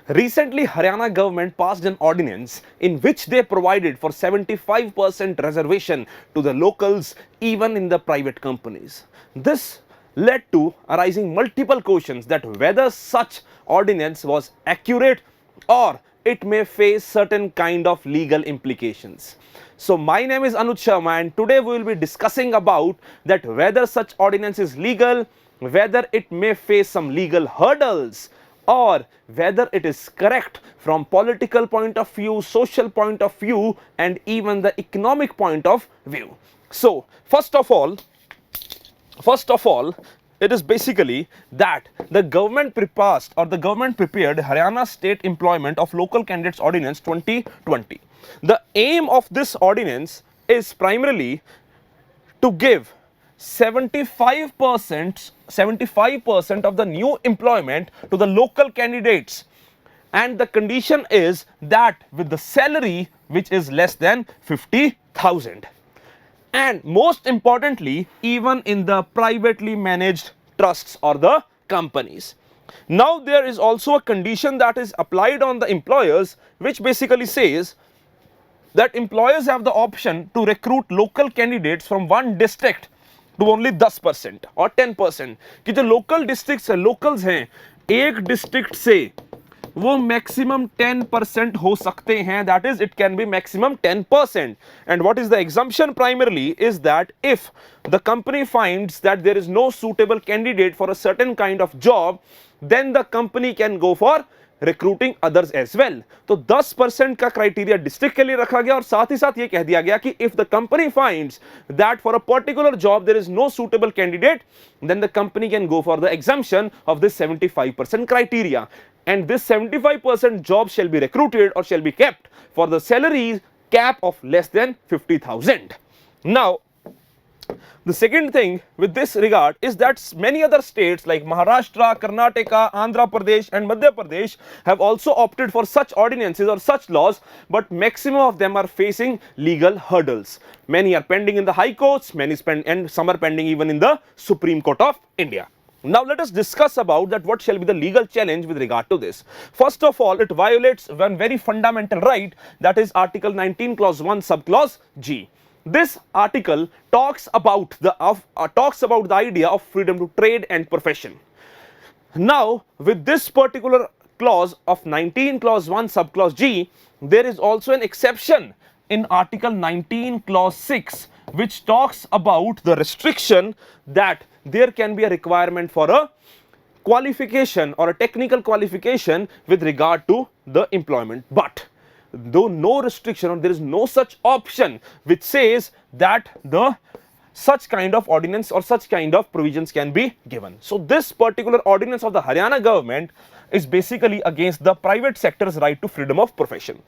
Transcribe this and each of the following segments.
Recently, Haryana government passed an ordinance in which they provided for 75% reservation to the locals even in the private companies. This led to arising multiple questions that whether such ordinance was accurate or it may face certain kind of legal implications. So my name is Anuj Sharma and today we will be discussing about that whether such ordinance is legal, whether it may face some legal hurdles, or whether it is correct from political point of view, social point of view, and even the economic point of view. So first of all, it is basically that the government prepared Haryana State Employment of Local Candidates Ordinance 2020. The aim of this ordinance is primarily to give 75% of the new employment to the local candidates, and the condition is that with the salary which is less than 50,000, and most importantly even in the privately managed trusts or the companies. Now there is also a condition that is applied on the employers which basically says that employers have the option to recruit local candidates from one district to only 10% और 10% कि जो local district locals हैं एक district से वो maximum 10% हो सकते हैं, that is it can be maximum 10%. And what is the exemption primarily is that if the company finds that there is no suitable candidate for a certain kind of job, then the company can go for recruiting others as well. तो 10% का criteria district के लिए रखा गया और साथ ही साथ ये कह दिया गया कि if the company finds that for a particular job there is no suitable candidate, then the company can go for the exemption of this 75% criteria, and this 75% job shall be recruited or shall be kept for the salary cap of less than 50,000. Now the second thing with this regard is that many other states like Maharashtra, Karnataka, Andhra Pradesh and Madhya Pradesh have also opted for such ordinances or such laws, but maximum of them are facing legal hurdles. Many are pending in the high courts, and some are pending even in the Supreme Court of India. Now let us discuss about that what shall be the legal challenge with regard to this. First of all, it violates one very fundamental right, that is Article 19 Clause 1 Subclause G. This article talks about the idea of freedom to trade and profession. Now, with this particular clause of 19 Clause 1 Subclause G, there is also an exception in Article 19 Clause 6, which talks about the restriction that there can be a requirement for a qualification or a technical qualification with regard to the employment. But though no restriction or there is no such option which says that the such kind of ordinance or such kind of provisions can be given. So this particular ordinance of the Haryana government is basically against the private sector's right to freedom of profession.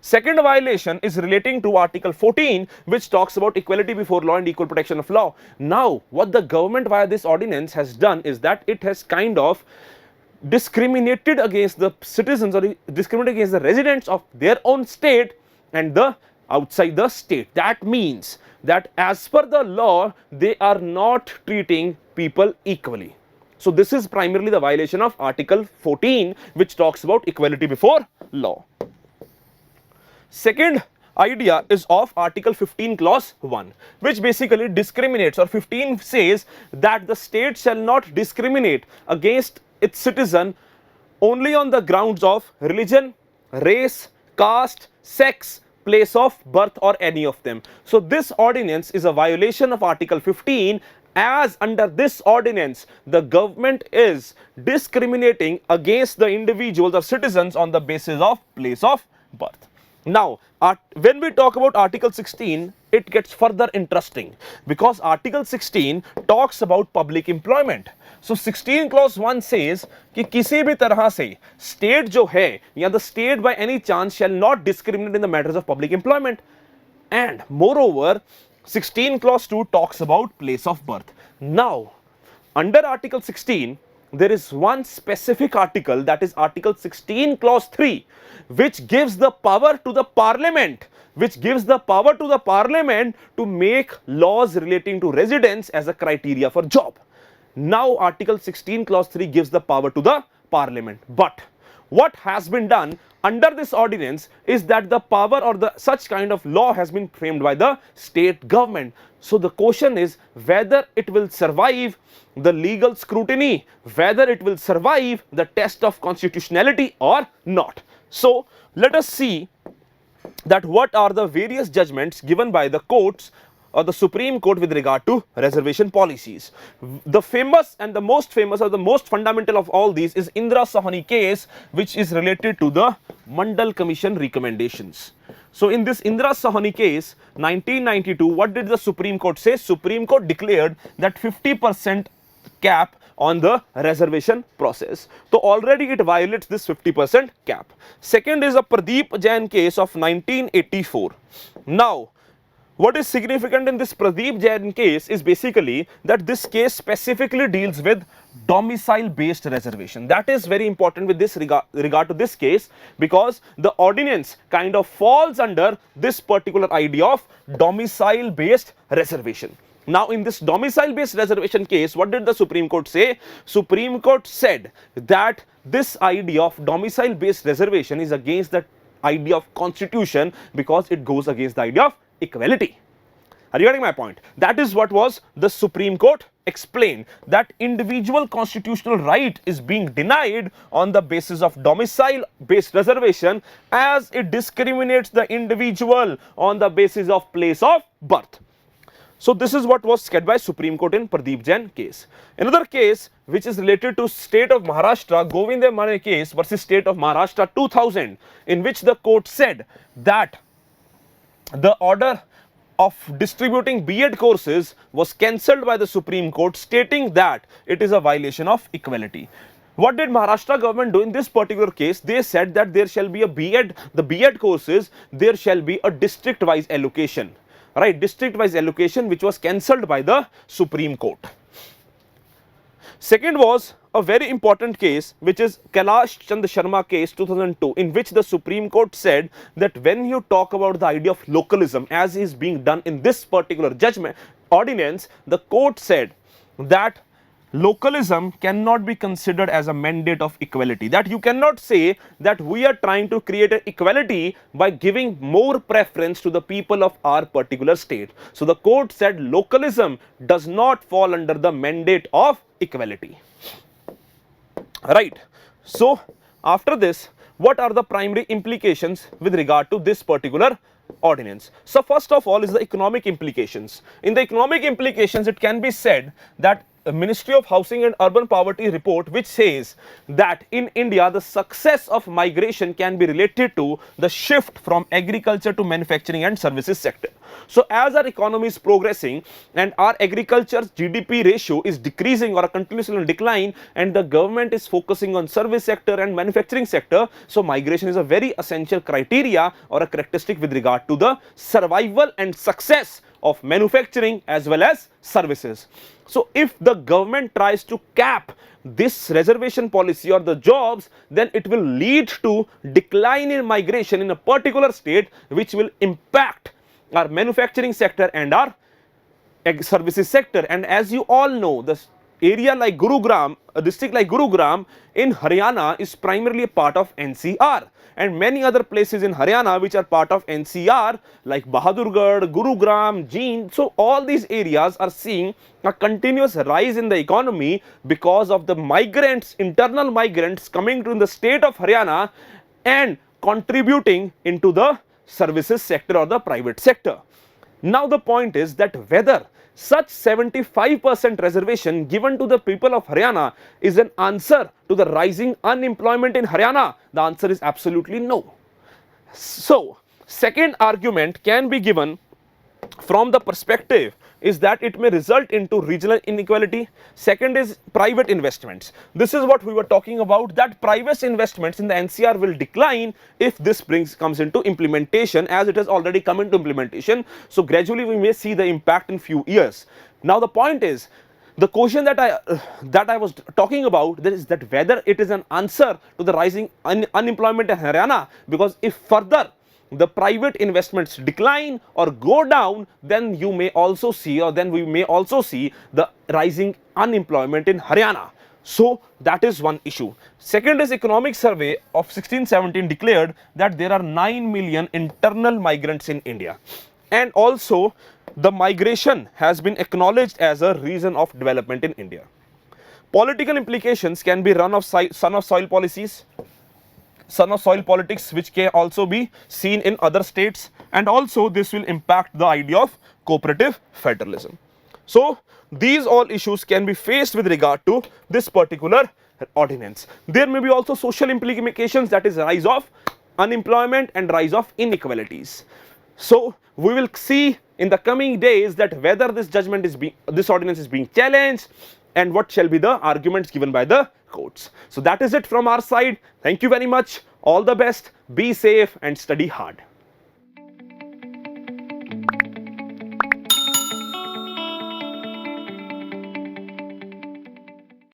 Second violation is relating to Article 14, which talks about equality before law and equal protection of law. Now what the government via this ordinance has done is that it has kind of discriminated against the citizens or discriminated against the residents of their own state and the outside the state. That means that as per the law they are not treating people equally. So this is primarily the violation of Article 14, which talks about equality before law. Second idea is of Article 15 Clause 1, which basically discriminates, or 15 says that the state shall not discriminate against its citizen only on the grounds of religion, race, caste, sex, place of birth or any of them. So this ordinance is a violation of Article 15, as under this ordinance the government is discriminating against the individuals or citizens on the basis of place of birth. Now when we talk about Article 16, it gets further interesting because Article 16 talks about public employment. So 16 Clause 1 says कि किसी भी तरह से state जो है या the state by any chance shall not discriminate in the matters of public employment. And moreover 16 Clause 2 talks about place of birth. Now under Article 16 there is one specific article, that is Article 16 Clause 3, which gives the power to the Parliament to make laws relating to residence as a criteria for job. Now Article 16 Clause 3 gives the power to the Parliament, but what has been done under this ordinance is that the power or the such kind of law has been framed by the state government. So the question is whether it will survive the legal scrutiny, whether it will survive the test of constitutionality or not. So let us see that what are the various judgments given by the courts or the Supreme Court with regard to reservation policies. The famous and the most famous or the most fundamental of all these is Indira Sahni case, which is related to the Mandal Commission recommendations. So in this Indira Sahni case, 1992, what did the Supreme Court say? Supreme Court declared that 50% cap on the reservation process. So already it violates this 50% cap. Second is a Pradeep Jain case of 1984. Now, what is significant in this Pradeep Jain case is basically that this case specifically deals with domicile based reservation. That is very important with this regard to this case, because the ordinance kind of falls under this particular idea of domicile based reservation. Now in this domicile based reservation case, what did the Supreme Court say? Supreme Court said that this idea of domicile based reservation is against the idea of constitution, because it goes against the idea of equality. Are you getting my point? That is what was the Supreme Court explained, that individual constitutional right is being denied on the basis of domicile based reservation, as it discriminates the individual on the basis of place of birth. So this is what was said by Supreme Court in Pradeep Jain case. Another case which is related to state of Maharashtra, Govinda Mane case versus state of Maharashtra 2000, in which the court said that the order of distributing B.Ed courses was cancelled by the Supreme Court, stating that it is a violation of equality. What did Maharashtra government do in this particular case? They said that there shall be a the B.Ed courses, there shall be a district wise allocation, right? District wise allocation, which was cancelled by the Supreme Court. Second was a very important case, which is Kailash Chand Sharma case 2002, in which the Supreme Court said that when you talk about the idea of localism, as is being done in this particular judgment ordinance, the court said that localism cannot be considered as a mandate of equality. That you cannot say that we are trying to create an equality by giving more preference to the people of our particular state. So the court said localism does not fall under the mandate of equality. Right. So after this, what are the primary implications with regard to this particular ordinance? So first of all is the economic implications. In the economic implications, it can be said that the Ministry of Housing and Urban Poverty report, which says that in India the success of migration can be related to the shift from agriculture to manufacturing and services sector. So as our economy is progressing and our agriculture's GDP ratio is decreasing or continuously in decline, and the government is focusing on service sector and manufacturing sector, so migration is a very essential criteria or a characteristic with regard to the survival and success of manufacturing as well as services. So if the government tries to cap this reservation policy or the jobs, then it will lead to decline in migration in a particular state, which will impact our manufacturing sector and our services sector. And as you all know, the area like Gurugram, a district like Gurugram in Haryana is primarily a part of NCR, and many other places in Haryana which are part of NCR like Bahadurgarh, Gurugram, Jeend. So all these areas are seeing a continuous rise in the economy because of the migrants, internal migrants coming to the state of Haryana and contributing into the services sector or the private sector. Now the point is that whether such 75% reservation given to the people of Haryana is an answer to the rising unemployment in Haryana, the answer is absolutely no. So second argument can be given from the perspective is that it may result into regional inequality. Second is private investments. This is what we were talking about, that private investments in the NCR will decline if this comes into implementation, as it has already come into implementation. So gradually we may see the impact in few years. Now the point is, the question that I was talking about is that whether it is an answer to the rising unemployment in Haryana, because if further the private investments decline or go down, then you may also see, or then we may also see the rising unemployment in Haryana. So that is one issue. Second is economic survey of 1617 declared that there are 9 million internal migrants in India, and also the migration has been acknowledged as a reason of development in India. Political implications can be son of soil policies, son of soil politics, which can also be seen in other states, and also this will impact the idea of cooperative federalism. So these all issues can be faced with regard to this particular ordinance. There may be also social implications, that is rise of unemployment and rise of inequalities. So we will see in the coming days that whether this ordinance is being challenged and what shall be the arguments given by the courts. So that is it from our side. Thank you very much. All the best. Be safe and study hard.